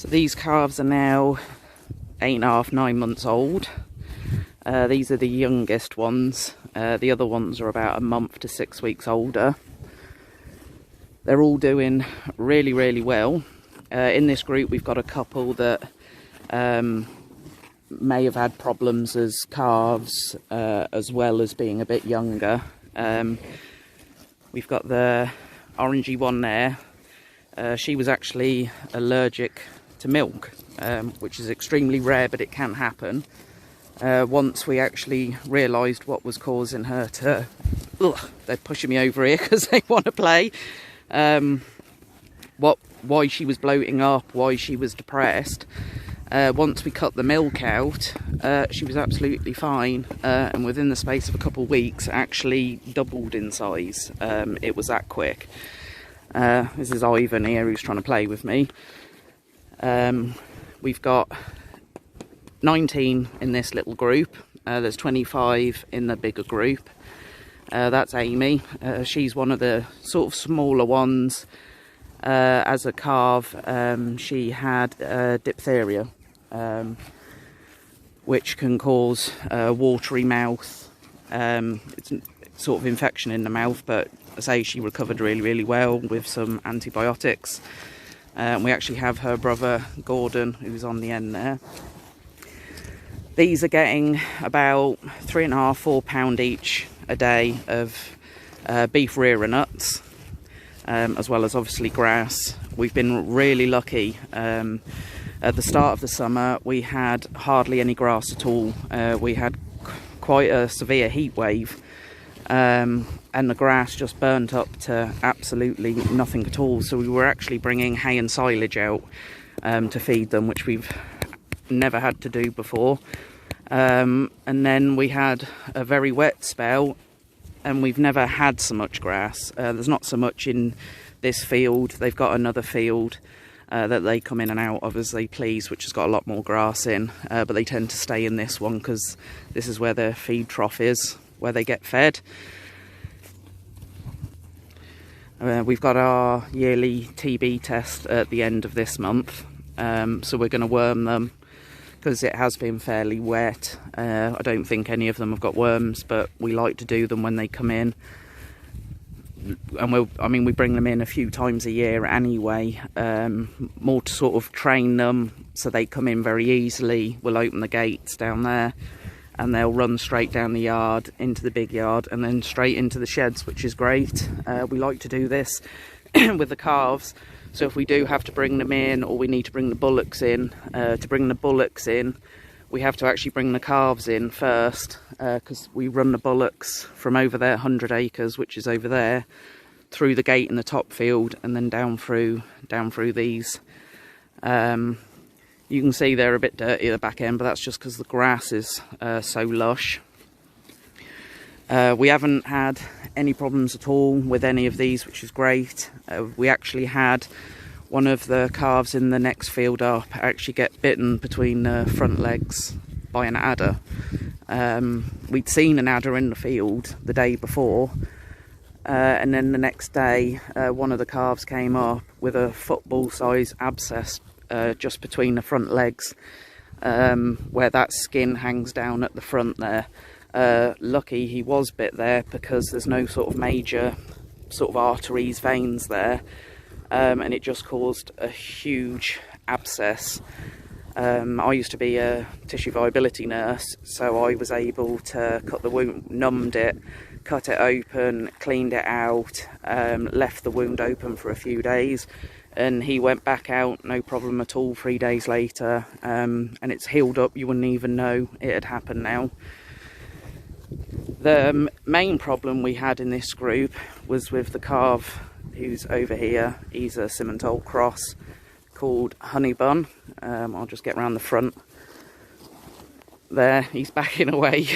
So these calves are now 8.5, 9 months old. These are the youngest ones. The other ones are about a month to 6 weeks older. They're all doing really, really well. In this group, we've got a couple that may have had problems as calves, as well as being a bit younger. We've got the orangey one there. She was actually allergic to milk, which is extremely rare, but it can happen. Once we actually realised what was causing her to... they're pushing me over here because they want to play. Why she was bloating up, why she was depressed. Once we cut the milk out, she was absolutely fine, and within the space of a couple of weeks actually doubled in size. It was that quick. This is Ivan here, who's trying to play with me. We've got 19 in this little group. There's 25 in the bigger group. That's Amy. She's one of the sort of smaller ones. As a calf, she had diphtheria, which can cause a watery mouth. It's sort of infection in the mouth, but I say she recovered really, really well with some antibiotics. We actually have her brother Gordon, who's on the end there. These are getting about 3.5 to 4 pound each a day of beef rearer nuts, as well as obviously grass. We've been really lucky. At the start of the summer, we had hardly any grass at all. We had quite a severe heat wave, and the grass just burnt up to absolutely nothing at all. So we were actually bringing hay and silage out to feed them, which we've never had to do before. And then we had a very wet spell, and we've never had so much grass. There's not so much in this field. They've got another field that they come in and out of as they please, which has got a lot more grass in, but they tend to stay in this one because this is where their feed trough is, where they get fed. We've got our yearly TB test at the end of this month, so we're going to worm them because it has been fairly wet. I don't think any of them have got worms, but we like to do them when they come in. And we bring them in a few times a year anyway, more to sort of train them so they come in very easily. We'll open the gates down there and they'll run straight down the yard into the big yard and then straight into the sheds, which is great. We like to do this with the calves, so if we do have to bring them in, or we need to bring the bullocks in, we have to actually bring the calves in first, because we run the bullocks from over there, 100 acres, which is over there, through the gate in the top field, and then down through these. You can see they're a bit dirty at the back end, but that's just because the grass is so lush. We haven't had any problems at all with any of these, which is great. We actually had one of the calves in the next field up actually get bitten between the front legs by an adder. We'd seen an adder in the field the day before, and then the next day one of the calves came up with a football size abscess just between the front legs, where that skin hangs down at the front there. Lucky he was bit there because there's no sort of major sort of arteries, veins there, and it just caused a huge abscess. I used to be a tissue viability nurse, so I was able to cut the wound, numbed it, cut it open, cleaned it out, left the wound open for a few days, and he went back out, no problem at all, 3 days later, and it's healed up. You wouldn't even know it had happened now. The main problem we had in this group was with the calf who's over here. He's a Simmental cross called Honeybun. I'll just get round the front there. He's backing away.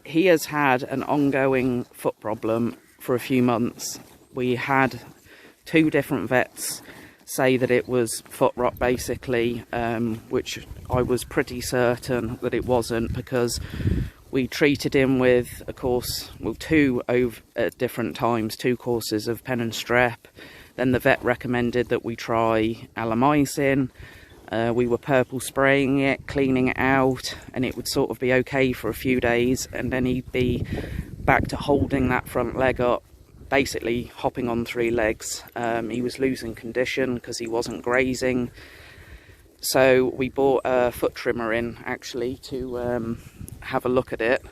He has had an ongoing foot problem for a few months. We had 2 different vets say that it was foot rot basically, which I was pretty certain that it wasn't, because we treated him with a course, well, 2 at different times, 2 courses of pen and strep, Then the vet recommended that we try Alamycin. We were purple spraying it, cleaning it out, and it would sort of be okay for a few days, and then he'd be back to holding that front leg up, basically hopping on 3 legs. He was losing condition because he wasn't grazing. So we bought a foot trimmer in, actually, to have a look at it.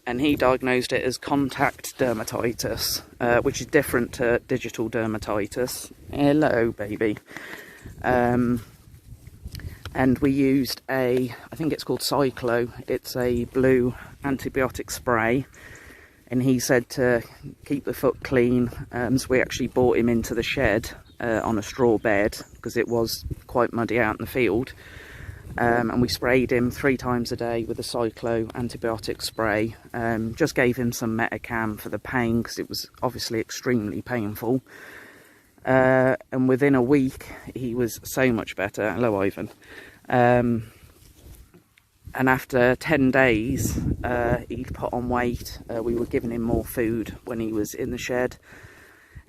And he diagnosed it as contact dermatitis, which is different to digital dermatitis. Hello, baby. And we used I think it's called Cyclo. It's a blue antibiotic spray. And he said to keep the foot clean. So we actually brought him into the shed on a straw bed, because it was quite muddy out in the field. And we sprayed him 3 times a day with a Cyclo antibiotic spray. Just gave him some Metacam for the pain, because it was obviously extremely painful. And within a week, he was so much better. Hello, Ivan. And after 10 days, he'd put on weight. We were giving him more food when he was in the shed.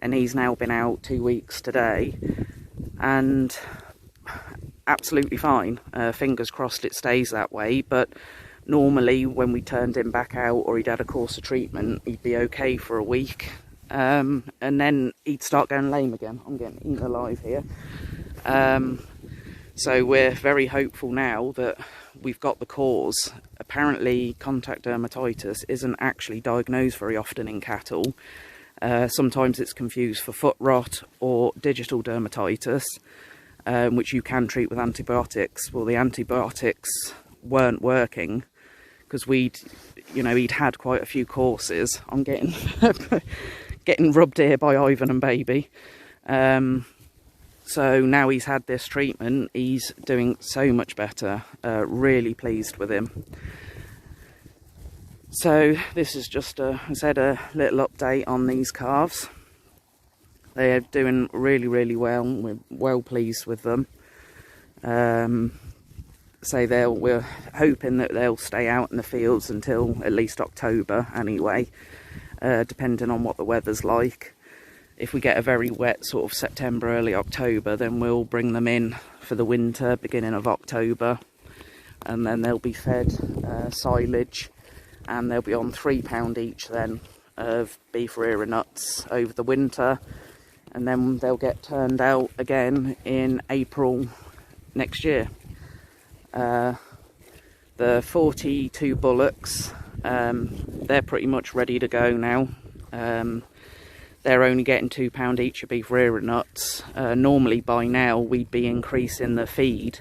And he's now been out 2 weeks today. And absolutely fine. Fingers crossed it stays that way. But normally when we turned him back out, or he'd had a course of treatment, he'd be okay for a week. And then he'd start going lame again. I'm getting eaten alive here. So we're very hopeful now that we've got the cause. Apparently contact dermatitis isn't actually diagnosed very often in cattle. Sometimes it's confused for foot rot or digital dermatitis, which you can treat with antibiotics. Well, the antibiotics weren't working, because he'd had quite a few courses. I'm getting getting rubbed here by Ivan and baby. So now he's had this treatment, he's doing so much better. Really pleased with him. So this is just a little update on these calves. They are doing really, really well. We're well pleased with them. So we're hoping that they'll stay out in the fields until at least October anyway, depending on what the weather's like. If we get a very wet sort of September, early October, then we'll bring them in for the winter, beginning of October. And then they'll be fed silage, and they'll be on £3 each then of beef rearer nuts over the winter. And then they'll get turned out again in April next year. The 42 bullocks, they're pretty much ready to go now. They're only getting £2 each of beef rearer nuts. Normally by now we'd be increasing the feed,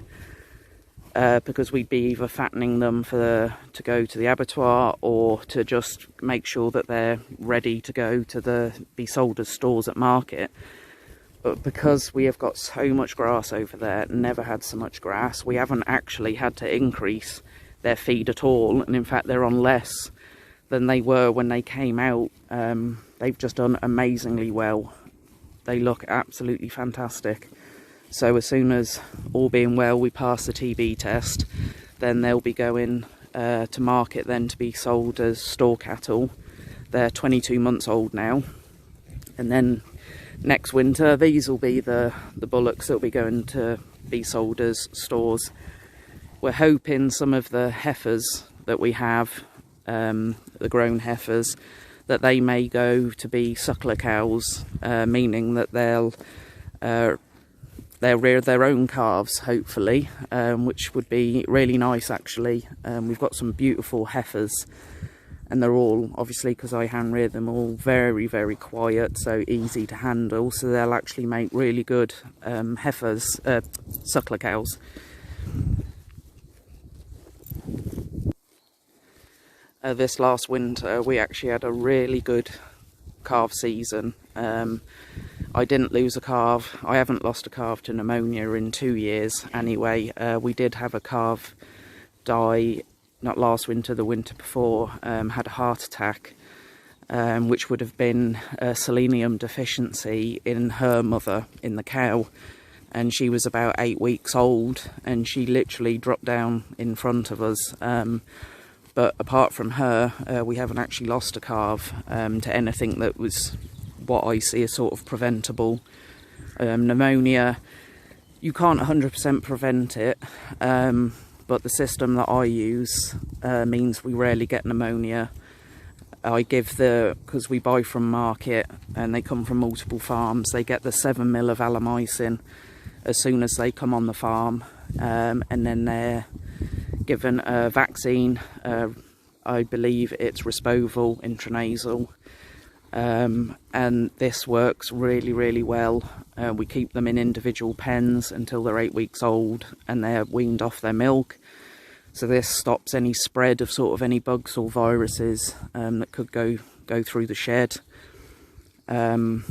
because we'd be either fattening them to go to the abattoir, or to just make sure that they're ready to go to be sold as stores at market. But because we have got so much grass over there, never had so much grass, we haven't actually had to increase their feed at all. And in fact, they're on less than they were when they came out. They've just done amazingly well. They look absolutely fantastic. So as soon as, all being well, we pass the TB test, then they'll be going to market then to be sold as store cattle. They're 22 months old now. And then next winter, these will be the bullocks that will be going to be sold as stores. We're hoping some of the heifers that we have, the grown heifers, that they may go to be suckler cows, meaning that they'll rear their own calves, hopefully, which would be really nice, actually. We've got some beautiful heifers, and they're all, obviously, because I hand rear them, all very, very quiet, so easy to handle. So they'll actually make really good heifers, suckler cows. This last winter, we actually had a really good calf season. I didn't lose a calf. I haven't lost a calf to pneumonia in 2 years anyway. We did have a calf die, not last winter, the winter before, had a heart attack, which would have been a selenium deficiency in her mother, in the cow. And she was about 8 weeks old, and she literally dropped down in front of us. But apart from her, we haven't actually lost a calf to anything that was what I see as sort of preventable. Pneumonia, you can't 100% prevent it, but the system that I use means we rarely get pneumonia. I give because we buy from market and they come from multiple farms, they get the 7 ml of Alamycin as soon as they come on the farm, and then they're given a vaccine. I believe it's Rispoval intranasal, and this works really, really well. We keep them in individual pens until they're 8 weeks old and they're weaned off their milk. So this stops any spread of sort of any bugs or viruses that could go through the shed. One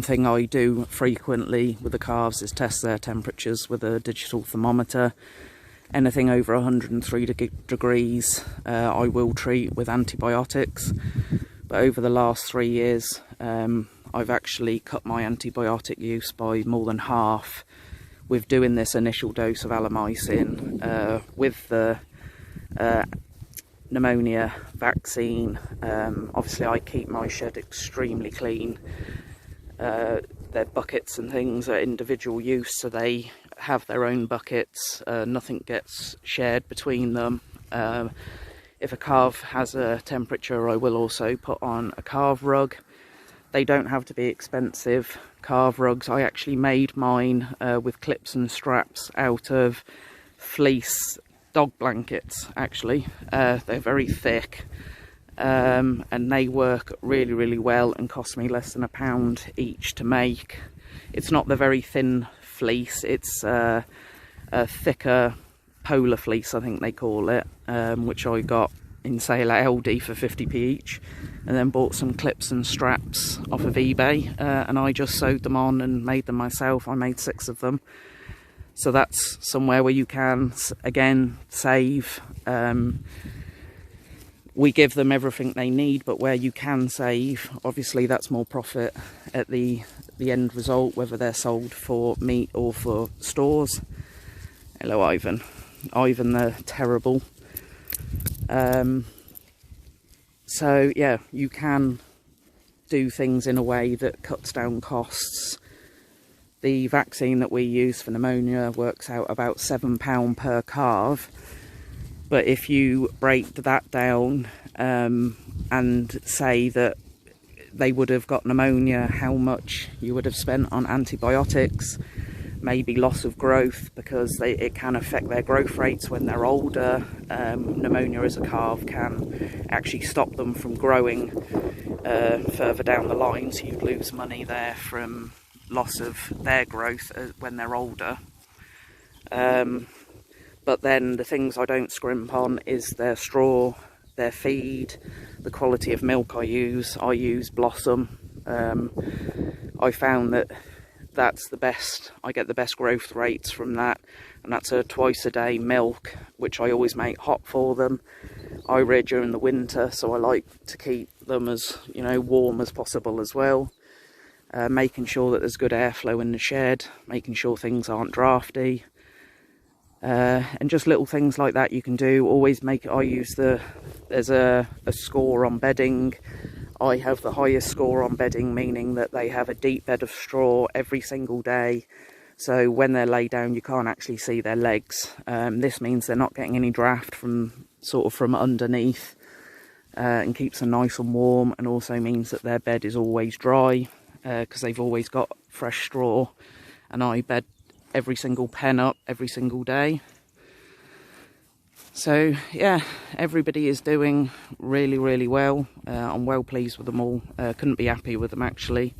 thing I do frequently with the calves is test their temperatures with a digital thermometer. Anything over 103 degrees I will treat with antibiotics. But over the last 3 years I've actually cut my antibiotic use by more than half with doing this initial dose of Alamycin with the pneumonia vaccine. Obviously I keep my shed extremely clean. Their buckets and things are individual use, so they have their own buckets. Nothing gets shared between them. If a calf has a temperature, I will also put on a calf rug. They don't have to be expensive calf rugs. I actually made mine with clips and straps out of fleece dog blankets, actually. They're very thick, and they work really, really well and cost me less than £1 each to make. It's not the very thin fleece, it's a thicker polar fleece, I think they call it, which I got in sale at Aldi for 50p each, and then bought some clips and straps off of eBay, and I just sewed them on and made them myself. I made 6 of them. So that's somewhere where you can, again, save. We give them everything they need, but where you can save, obviously that's more profit at the end result, whether they're sold for meat or for stores. Hello, Ivan. Ivan the Terrible. So yeah, you can do things in a way that cuts down costs. The vaccine that we use for pneumonia works out about £7 per calf, but if you break that down and say that they would have got pneumonia, how much you would have spent on antibiotics, maybe loss of growth, because it can affect their growth rates when they're older. Pneumonia as a calf can actually stop them from growing further down the line, so you'd lose money there from loss of their growth when they're older. But then the things I don't scrimp on is their straw, their feed, the quality of milk I use. I use Blossom. I found that that's the best. I get the best growth rates from that, and that's a twice a day milk, which I always make hot for them. I rear during the winter, so I like to keep them as, you know, warm as possible as well. Making sure that there's good airflow in the shed, making sure things aren't drafty, and just little things like that you can do. Always there's a score on bedding. I have the highest score on bedding, meaning that they have a deep bed of straw every single day. So when they're laid down, you can't actually see their legs. This means they're not getting any draft from underneath, and keeps them nice and warm, and also means that their bed is always dry, because they've always got fresh straw. And I bed every single pen up every single day. So yeah, everybody is doing really, really well. I'm well pleased with them all. Couldn't be happy with them, actually.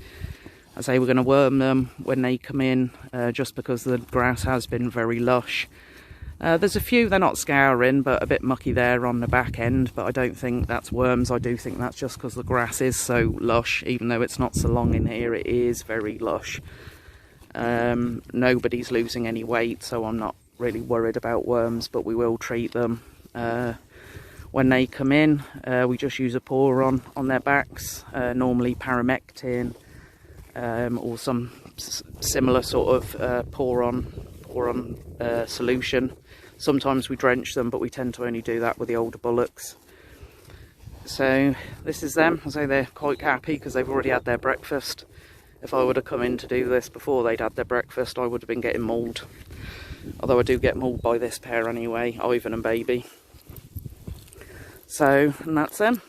I say we're going to worm them when they come in, just because the grass has been very lush. There's a few they're not scouring, but a bit mucky there on the back end, but I don't think that's worms. I do think that's just because the grass is so lush. Even though it's not so long in here, it is very lush. Nobody's losing any weight, so I'm not really worried about worms, but we will treat them. When they come in, we just use a pour on their backs, normally paramectin, or some similar sort of pour on solution. Sometimes we drench them, but we tend to only do that with the older bullocks. So this is them. I say they're quite happy because they've already had their breakfast. If I would have come in to do this before they'd had their breakfast, I would have been getting mauled. Although I do get mauled by this pair anyway, Ivan and Baby. So, and that's them.